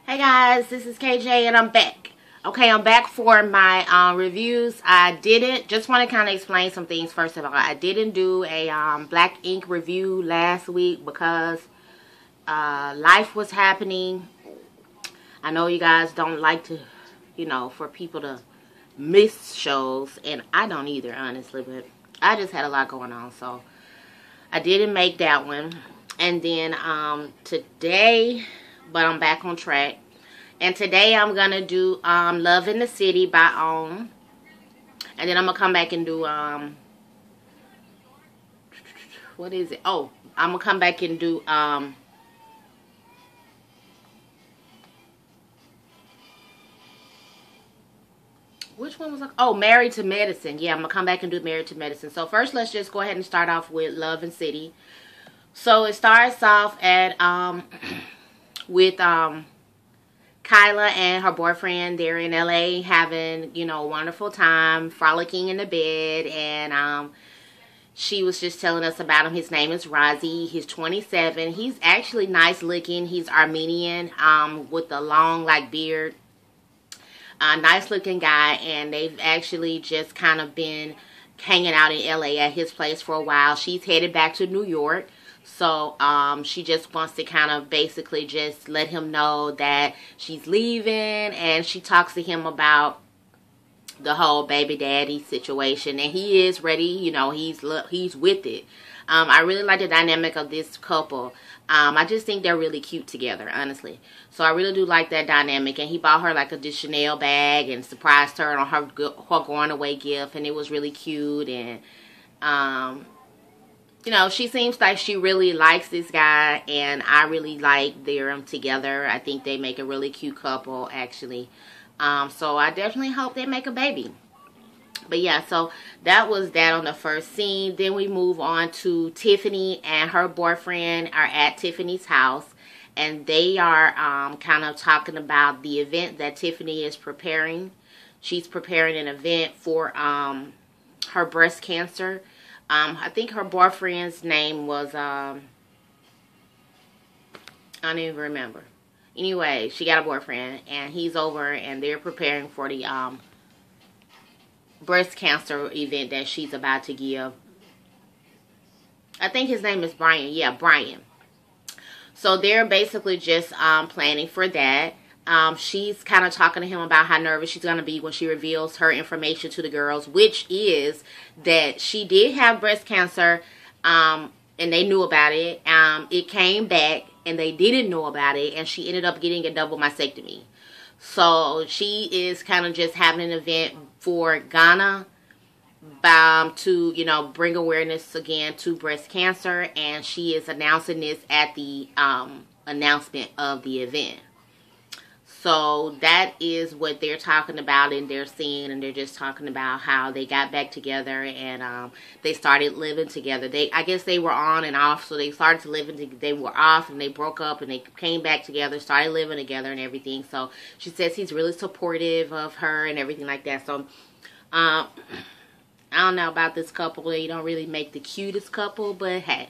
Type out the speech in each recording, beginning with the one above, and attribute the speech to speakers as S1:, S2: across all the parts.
S1: Hey guys, this is KJ and I'm back. Okay, I'm back for my reviews. Just want to kind of explain some things first of all. I didn't do a Black Ink review last week because life was happening. I know you guys don't like to, for people to miss shows, and I don't either, honestly, but I just had a lot going on, so I didn't make that one. And then today, but I'm back on track. And today I'm going to do Love in the City by OWN. And then I'm going to come back and do, what is it? Oh, I'm going to come back and do, which one was I? Oh, Married to Medicine. Yeah, I'm going to come back and do Married to Medicine. So first, let's just go ahead and start off with Love in the City. So it starts off at, with, Kyla and her boyfriend, they're in LA having, a wonderful time, frolicking in the bed, and she was just telling us about him. His name is Razi. He's 27. He's actually nice looking. He's Armenian, with a long, beard. Nice looking guy, and they've actually just kind of been hanging out in LA at his place for a while. She's headed back to New York. So, she just wants to kind of basically just let him know that she's leaving, and she talks to him about the whole baby daddy situation, and he is ready, he's with it. I really like the dynamic of this couple. I just think they're really cute together, honestly. So I really do like that dynamic, and he bought her a Chanel bag and surprised her on her going away gift, and it was really cute, and, she seems like she really likes this guy, and I really like them together. I think they make a really cute couple, actually. So I definitely hope they make a baby. But yeah, so that was that on the first scene. Then we move on to Tiffany and her boyfriend are at Tiffany's house, and they are kind of talking about the event that Tiffany is preparing. She's preparing an event for her breast cancer. I think her boyfriend's name was, I don't even remember. Anyway, she got a boyfriend, and he's over, and they're preparing for the breast cancer event that she's about to give. I think his name is Brian. Yeah, Brian. So they're basically just planning for that. She's kind of talking to him about how nervous she's going to be when she reveals her information to the girls, which is that she did have breast cancer, and they knew about it. It came back, and they didn't know about it, and she ended up getting a double mastectomy. So she is kind of just having an event for Ghana to, bring awareness again to breast cancer, and she is announcing this at the announcement of the event. So that is what they're talking about in their scene, and they're just talking about how they got back together, and they started living together. I guess they were on and off, so they started to live they were off, and they broke up, and they came back together, started living together and everything. So she says he's really supportive of her and everything like that. So I don't know about this couple. They don't really make the cutest couple, but hey,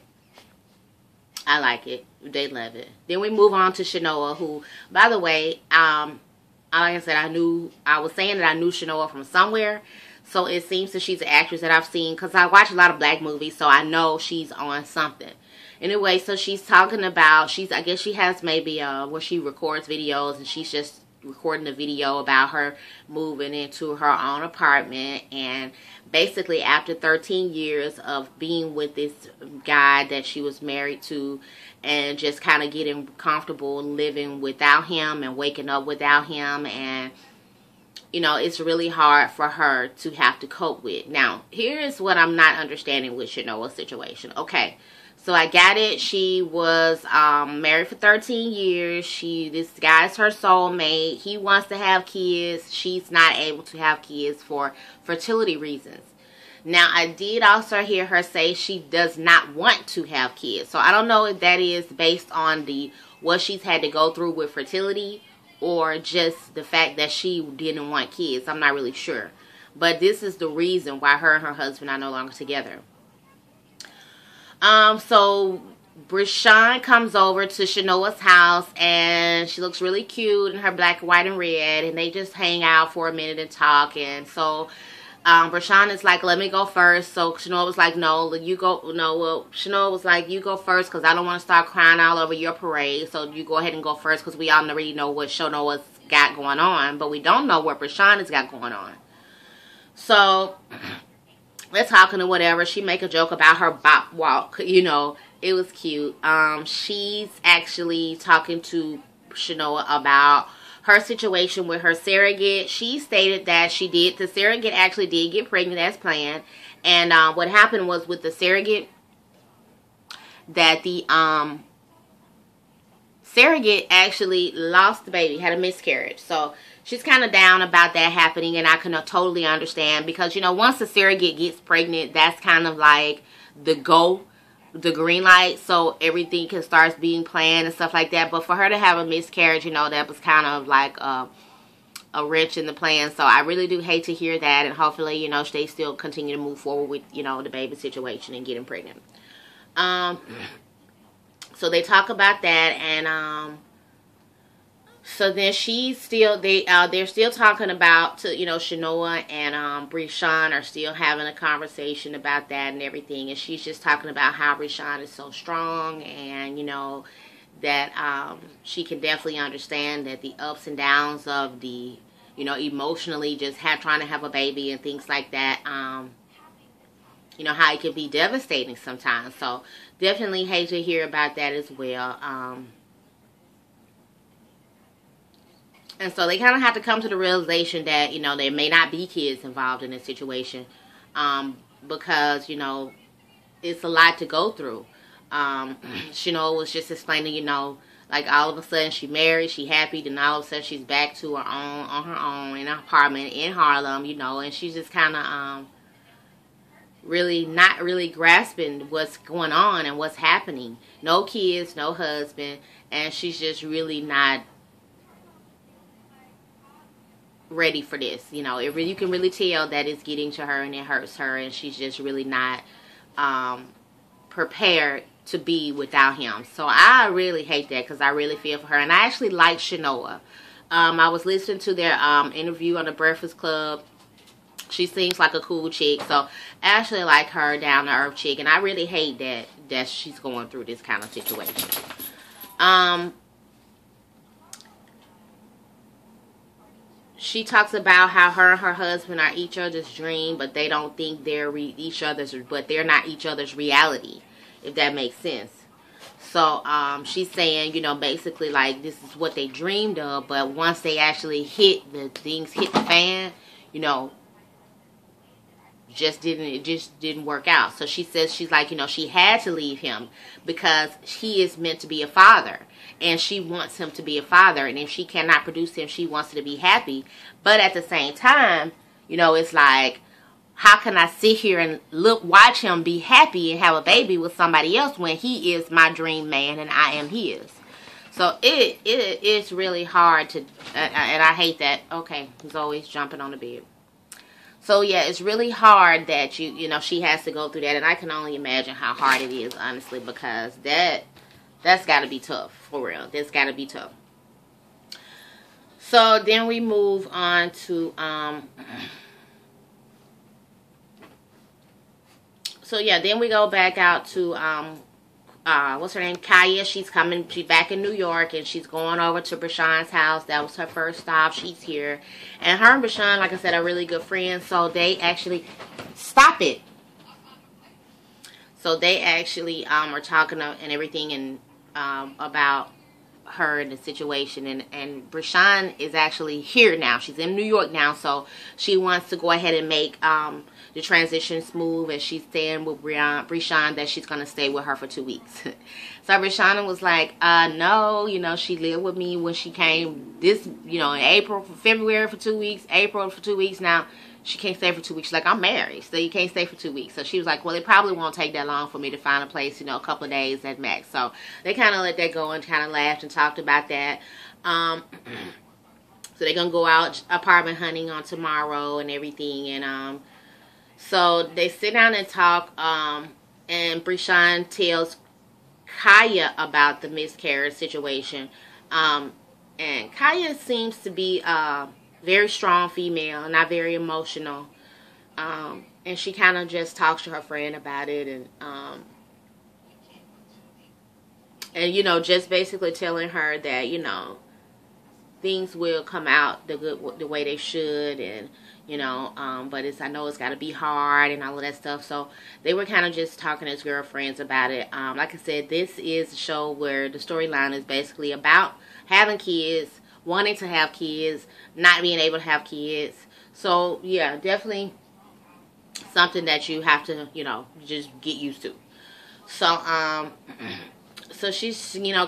S1: I like it. They love it. Then we move on to Shanoa, who, by the way, like I said, I was saying that I knew Shanoa from somewhere. So it seems that she's an actress that I've seen, because I watch a lot of black movies, so I know she's on something. Anyway, so she's talking about, I guess she has maybe where she records videos, and she's just recording a video about her moving into her own apartment, and basically after 13 years of being with this guy that she was married to, and just kind of getting comfortable living without him and waking up without him, and it's really hard for her to have to cope with. Now, here's what I'm not understanding with Shanoa's situation. Okay, so I got it. She was married for 13 years. This guy's her soulmate. He wants to have kids. She's not able to have kids for fertility reasons. Now, I did also hear her say she does not want to have kids. So I don't know if that is based on what she's had to go through with fertility, or just the fact that she didn't want kids. I'm not really sure. But this is the reason why her and her husband are no longer together. So Breshawn comes over to Shanoa's house, and she looks really cute in her black, white, and red, and they just hang out for a minute and talk. And so Breshawn is like, let me go first. So Shanoa was like, no, you go. No, well, Shanoa was like, you go first because I don't want to start crying all over your parade. So you go ahead and go first because we all already know what Shanoa's got going on, but we don't know what Breshawn has got going on. So they're talking or whatever. She make a joke about her bop walk. You know, it was cute. She's actually talking to Shanoa about her situation with her surrogate. She stated that the surrogate actually did get pregnant as planned. And what happened was with the surrogate, that the surrogate actually lost the baby, had a miscarriage. So she's kind of down about that happening, and I can totally understand because, you know, once the surrogate gets pregnant, that's kind of like the green light, so everything can start being planned and stuff like that. But for her to have a miscarriage, you know, that was kind of like a wrench in the plan. So I really do hate to hear that, and hopefully, you know, they still continue to move forward with, you know, the baby situation and getting pregnant. So they talk about that, and so then they're still talking about, you know, Shanoa and Breshawn are still having a conversation about that and everything, and she's just talking about how Breshawn is so strong, and, you know, that she can definitely understand that the ups and downs of the, you know, emotionally just trying to have a baby and things like that, you know, how it can be devastating sometimes. So definitely hate to hear about that as well. And so they kind of have to come to the realization that, you know, there may not be kids involved in this situation, because, you know, it's a lot to go through. Shanoa was just explaining, you know, like all of a sudden she married, she happy, then all of a sudden she's back to her own, on her own, in an apartment in Harlem, you know, and she's just kind of really not really grasping what's going on and what's happening. No kids, no husband, and she's just really not ready for this. You know, you can really tell that it's getting to her and it hurts her, and she's just really not prepared to be without him. So I really hate that because I really feel for her, and I actually like Shanoa. I was listening to their interview on the Breakfast Club. She seems like a cool chick, so I actually like her, down to earth chick, and I really hate that she's going through this kind of situation. She talks about how her and her husband are each other's dream, but they don't think they're they're not each other's reality, if that makes sense. So she's saying, you know, basically like this is what they dreamed of, but once they actually hit the fan, you know, it just didn't work out. So she says, she's like, you know, she had to leave him because he is meant to be a father, and she wants him to be a father, and if she cannot produce him, she wants him to be happy. But at the same time, you know, it's like, how can I sit here and watch him be happy and have a baby with somebody else when he is my dream man and I am his? So it's really hard to, and I hate that. Okay, he's always jumping on the bed. So yeah, it's really hard that you know, she has to go through that, and I can only imagine how hard it is, honestly, because that's got to be tough, for real. That's got to be tough. So then we move on to so yeah, then we go back out to what's her name, Kaya. She's back in New York, and she's going over to Breshawn's house. That was her first stop. She's here, and her and Breshawn, like I said, are really good friends. So they actually stop it. So they actually are talking and everything, and about her and the situation, and Breshawn is actually here now. She's in New York now, so she wants to go ahead and make the transition smooth, and she's staying with Breshawn, that she's going to stay with her for 2 weeks. So Breshawn was like, no, you know, she lived with me when she came this, you know, in February for 2 weeks, April for 2 weeks. Now she can't stay for 2 weeks. She's like, I'm married, so you can't stay for 2 weeks. So she was like, well, it probably won't take that long for me to find a place, you know, a couple of days at max. So they kind of let that go and kind of laughed and talked about that. So they're going to go out apartment hunting on tomorrow and everything. And so they sit down and talk, and Breshawn tells Kaya about the miscarriage situation. And Kaya seems to be a very strong female, not very emotional. And she kind of just talks to her friend about it, and you know, just basically telling her that, you know, things will come out the way they should, and you know, but I know it's got to be hard and all of that stuff. So they were kind of just talking as girlfriends about it. Like I said, this is a show where the storyline is basically about having kids, wanting to have kids, not being able to have kids. So yeah, definitely something that you have to, you know, just get used to. So so she's, you know,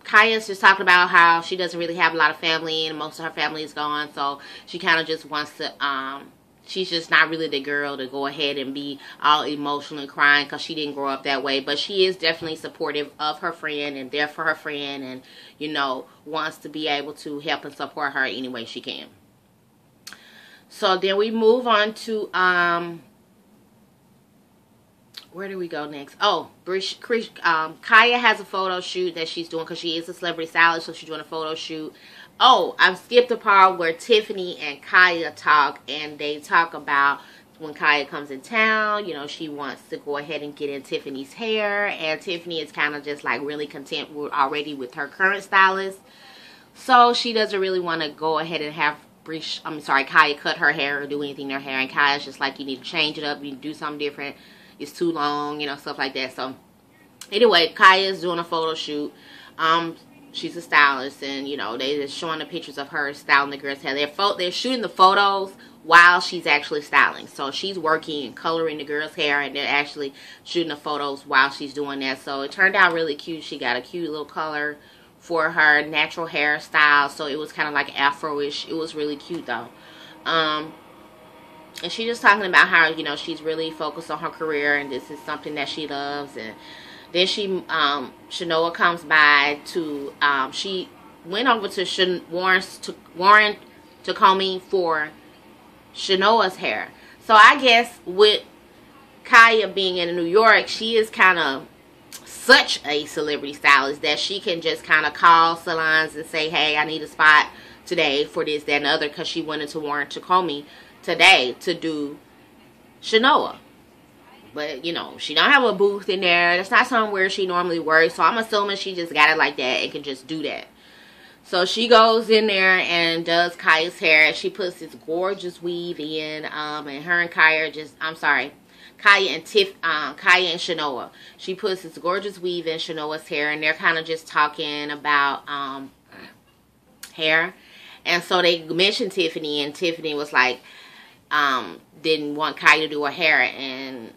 S1: Kaya's just talking about how she doesn't really have a lot of family and most of her family is gone. So she kind of just wants to, she's just not really the girl to go ahead and be all emotional and crying because she didn't grow up that way. But she is definitely supportive of her friend and there for her friend, and, you know, wants to be able to help and support her any way she can. So then we move on to, where do we go next? Oh, Kaya has a photo shoot that she's doing because she is a celebrity stylist, so she's doing a photo shoot. Oh, I've skipped the part where Tiffany and Kaya talk, and they talk about when Kaya comes in town, you know, she wants to go ahead and get in Tiffany's hair, and Tiffany is kind of just like really content already with her current stylist. So she doesn't really want to go ahead and have Kaya cut her hair or do anything to her hair, and Kaya's just like, you need to change it up, you need to do something different. It's too long, you know, stuff like that. So anyway, Kaya is doing a photo shoot. She's a stylist, and you know, they're just showing the pictures of her styling the girl's hair. They're shooting the photos while she's actually styling. So she's working and coloring the girl's hair, and they're actually shooting the photos while she's doing that. So it turned out really cute. She got a cute little color for her natural hairstyle, so it was kind of like Afro-ish. It was really cute though. And she's just talking about how, you know, she's really focused on her career and this is something that she loves. And then Shanoa comes by to, she went over to Warren Takumi for Shanoa's hair. So I guess with Kaya being in New York, she is kind of such a celebrity stylist that she can just kind of call salons and say, hey, I need a spot today for this, that, and the other, because she went into Warren Takumi today to do Shanoa. But, you know, she don't have a booth in there. That's not somewhere she normally works. So I'm assuming she just got it like that and can just do that. So she goes in there and does Kaya's hair. She puts this gorgeous weave in. And her and Kaya just, Kaya and Shanoa. She puts this gorgeous weave in Shanoa's hair. And they're kind of just talking about hair. And so they mentioned Tiffany. And Tiffany was like, didn't want Kaya to do her hair, and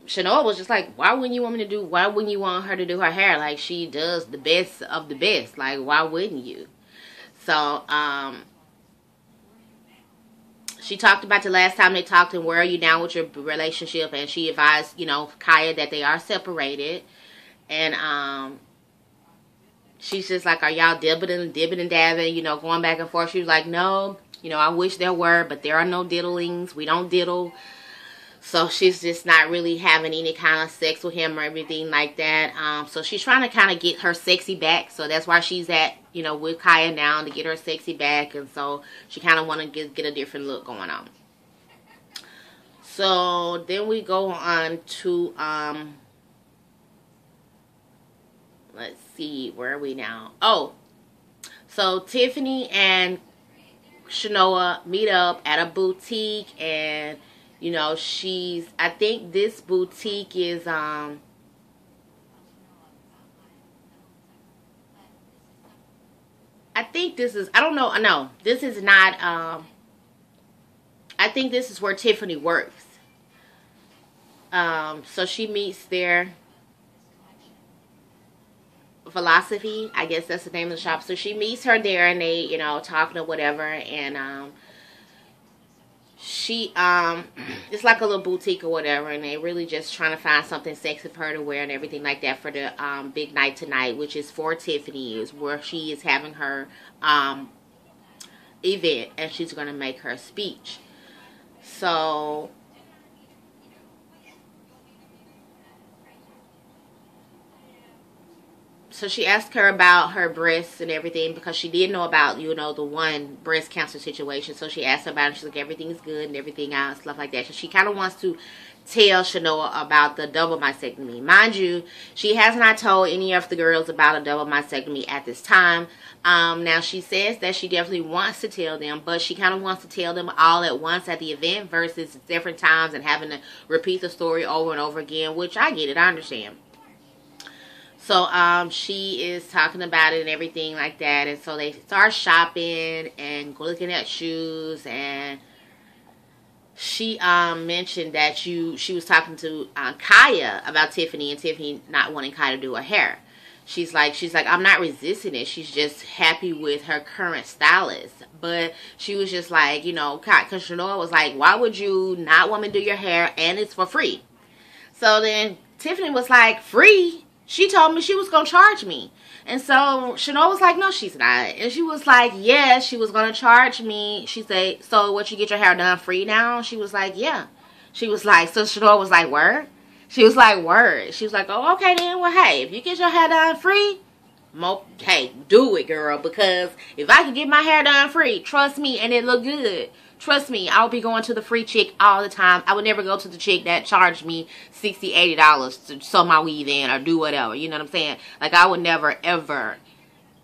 S1: Shanoa was just like, why wouldn't you want her to do her hair? Like, she does the best of the best. Like, why wouldn't you? So, she talked about the last time they talked and where are you now with your relationship, and she advised, you know, Kaya that they are separated, and, she's just like, are y'all dibbing and dabbing, you know, going back and forth? She was like, no. You know, I wish there were, but there are no diddlings. We don't diddle. So she's just not really having any kind of sex with him or everything like that. So she's trying to kind of get her sexy back. So that's why she's at, you know, with Kaya now, to get her sexy back. And so she kind of want to get a different look going on. So then we go on to, let's see, where are we now? Oh, so Tiffany and Shanoa meet up at a boutique, and you know, I think this boutique is I think this is, I don't know, no, this is not, I think this is where Tiffany works. So she meets there. Philosophy, I guess that's the name of the shop. So she meets her there, and they, you know, talking or whatever, and she it's like a little boutique or whatever, and they really just trying to find something sexy for her to wear and everything like that for the big night tonight, which is for Tiffany, is where she is having her event, and she's going to make her speech. So so she asked her about her breasts and everything, because she did know about, you know, the one breast cancer situation. So she asked her about it. She's like, everything's good and everything else, stuff like that. So she kind of wants to tell Shanoa about the double mastectomy. Mind you, she has not told any of the girls about a double mastectomy at this time. Now she says that she definitely wants to tell them, but she kind of wants to tell them all at once at the event versus different times and having to repeat the story over and over again, which I get it, I understand. So she is talking about it and everything like that, and so they start shopping and looking at shoes, and she mentioned that she was talking to Kaya about Tiffany, and Tiffany not wanting Kaya to do her hair. She's like, I'm not resisting it. She's just happy with her current stylist. But she was just like, you know, because Shanoa was like, why would you not want me to do your hair and it's for free? So then Tiffany was like, free? She told me she was going to charge me. And so Shanoa was like, no, she's not. And she was like, yeah, she was going to charge me. She said, so what, you get your hair done free now? She was like, yeah. She was like, so Shanoa was like, word? She was like, word. She was like, oh, okay then. Well, hey, if you get your hair done free, hey, do it, girl. Because if I can get my hair done free, trust me, and it look good, trust me, I'll be going to the free chick all the time. I would never go to the chick that charged me $60, $80 to sew my weave in or do whatever. You know what I'm saying? Like, I would never, ever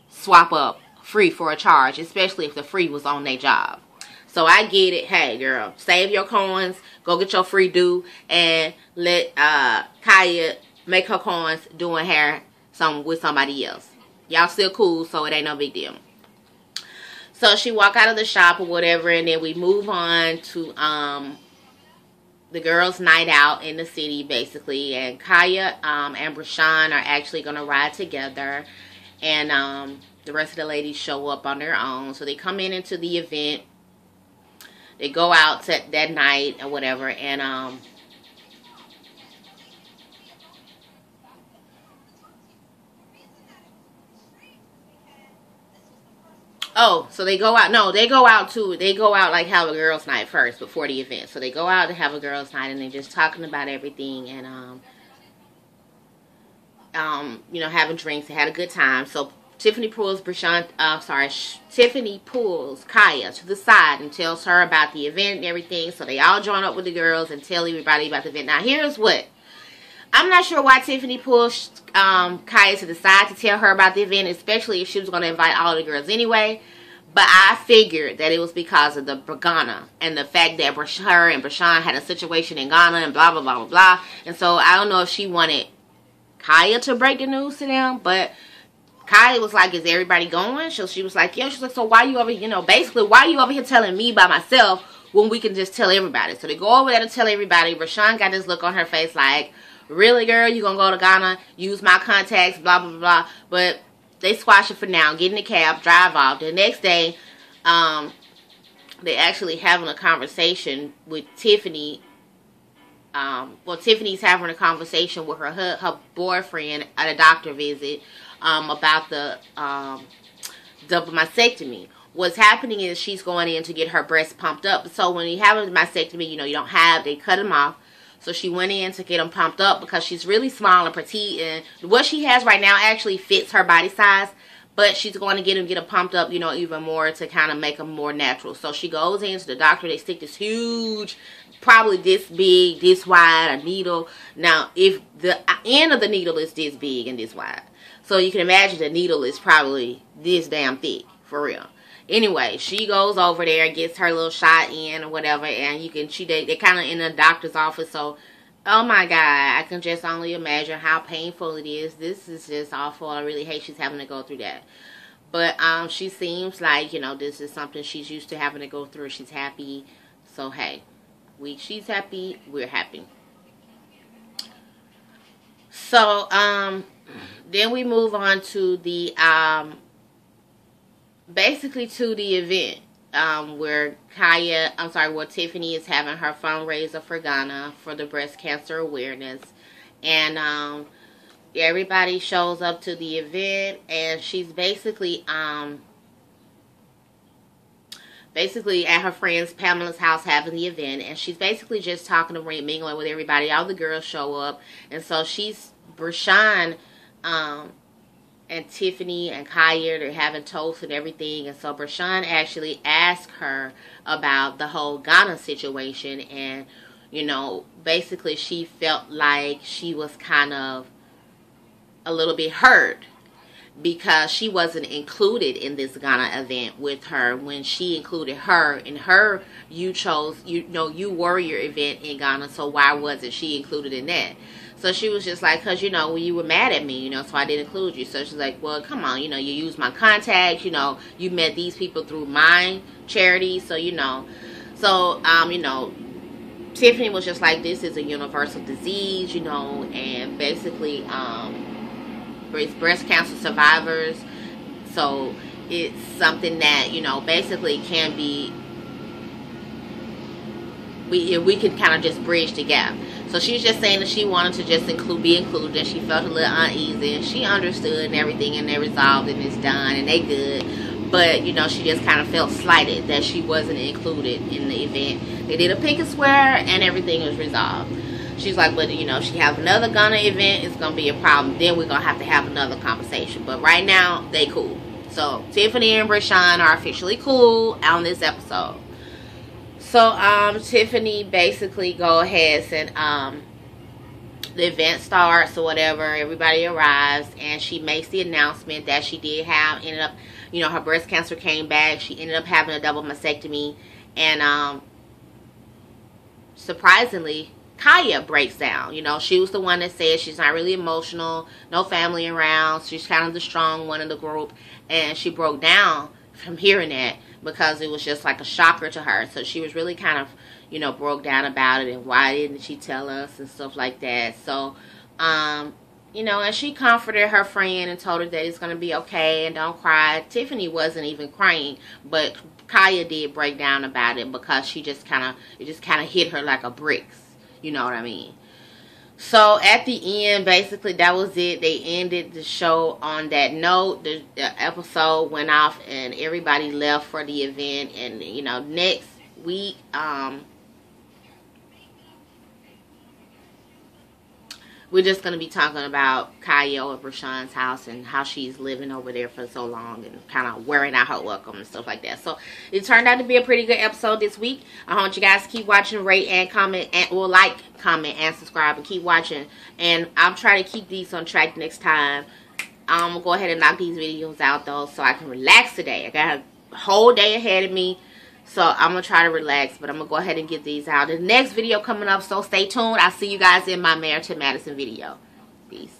S1: swap up free for a charge, especially if the free was on their job. So I get it. Hey, girl, save your coins. Go get your free due and let Kaya make her coins doing hair with somebody else. Y'all still cool, so it ain't no big deal. So she walk out of the shop or whatever, and then we move on to the girls' night out in the city, basically. And Kaya and Brashawn are actually going to ride together. And the rest of the ladies show up on their own. So they come into the event. They go out that night or whatever. And oh, so they go out. No, they go out too. They go out like have a girls' night first before the event. So they go out to have a girls' night, and they're just talking about everything and you know, having drinks. They had a good time. So Tiffany pulls Tiffany pulls Kaya to the side and tells her about the event and everything. So they all join up with the girls and tell everybody about the event. Now here's what. I'm not sure why Tiffany pushed Kaya to the side to tell her about the event, especially if she was going to invite all the girls anyway. But I figured that it was because of the Ghana and the fact that her and Brashawn had a situation in Ghana and blah, blah, blah, blah, blah. And so I don't know if she wanted Kaya to break the news to them, but Kaya was like, is everybody going? So she was like, yeah. She's like, so why you over, you know, basically, why are you over here telling me by myself when we can just tell everybody? So they go over there to tell everybody. Brashawn got this look on her face like, really, girl, you gonna go to Ghana, use my contacts, blah, blah, blah. But they squash it for now, get in the cab, drive off. The next day, they actually having a conversation with Tiffany. Well, Tiffany's having a conversation with her boyfriend at a doctor visit about the double mastectomy. What's happening is she's going in to get her breasts pumped up. So when you have a mastectomy, you know, they cut them off. So she went in to get them pumped up because she's really small and petite. And what she has right now actually fits her body size. But she's going to get them pumped up, you know, even more to kind of make them more natural. So she goes into the doctor. They stick this huge, probably this big, this wide, a needle. Now, if the end of the needle is this big and this wide. So you can imagine the needle is probably this damn thick, for real. Anyway, she goes over there, gets her little shot in or whatever, and they kind of in the doctor's office. So, oh my God, I can just only imagine how painful it is. This is just awful. I really hate she's having to go through that. But she seems like, you know, this is something she's used to having to go through. She's happy. So, hey, she's happy. We're happy. So, then we move on to the basically to the event where Tiffany is having her fundraiser for Ghana for the breast cancer awareness. And everybody shows up to the event, and she's basically at her friend's Pamela's house having the event, and she's basically just talking to mingling with everybody. All the girls show up, and so Brashawn and Tiffany and Kaya, they're having toast and everything. And so Bershawn actually asked her about the whole Ghana situation. And, you know, basically she felt like she was kind of a little bit hurt because she wasn't included in this Ghana event with her. When she included her in her You Warrior event in Ghana, so why wasn't she included in that? So she was just like, because, you know, you were mad at me, you know, so I didn't include you. So she's like, well, come on, you know, you used my contacts, you know, you met these people through my charity, so, you know. So, you know, Tiffany was just like, this is a universal disease, you know, and basically, it's breast cancer survivors, so it's something that, you know, basically can be, we can kind of just bridge the gap. So she's just saying that she wanted to just be included, and she felt a little uneasy, and she understood and everything, and they resolved, and it's done, and they good. But, you know, she just kind of felt slighted that she wasn't included in the event. They did a pick and swear, and everything was resolved. She's like, but, you know, if she has another Ghana event, it's going to be a problem. Then we're going to have another conversation. But right now, they cool. So, Tiffany and Bershawn are officially cool on this episode. So, Tiffany basically go ahead and, the event starts or whatever. Everybody arrives, and she makes the announcement that she ended up, you know, her breast cancer came back. She ended up having a double mastectomy. And, surprisingly, Kaya breaks down. You know, she was the one that said she's not really emotional, no family around. She's kind of the strong one in the group. And she broke down from hearing that because it was just like a shocker to her. So she was really kind of, you know, broke down about it and why didn't she tell us and stuff like that. So, you know, and she comforted her friend and told her that it's going to be okay and don't cry. Tiffany wasn't even crying, but Kaya did break down about it because it just kind of hit her like a bricks. You know what I mean? So at the end, basically that was it. They ended the show on that note. The episode went off and everybody left for the event. And, you know, next week, we're just going to be talking about Kaya at Bershawn's house and how she's living over there for so long and kind of wearing out her welcome and stuff like that. So it turned out to be a pretty good episode this week. I want you guys to keep watching, rate, and comment, like, comment, and subscribe, and keep watching. And I'll try to keep these on track next time. I'm going to go ahead and knock these videos out, though, so I can relax today. I got a whole day ahead of me. So I'm going to try to relax, but I'm going to go ahead and get these out. The next video coming up, so stay tuned. I'll see you guys in my Mayor to Madison video. Peace.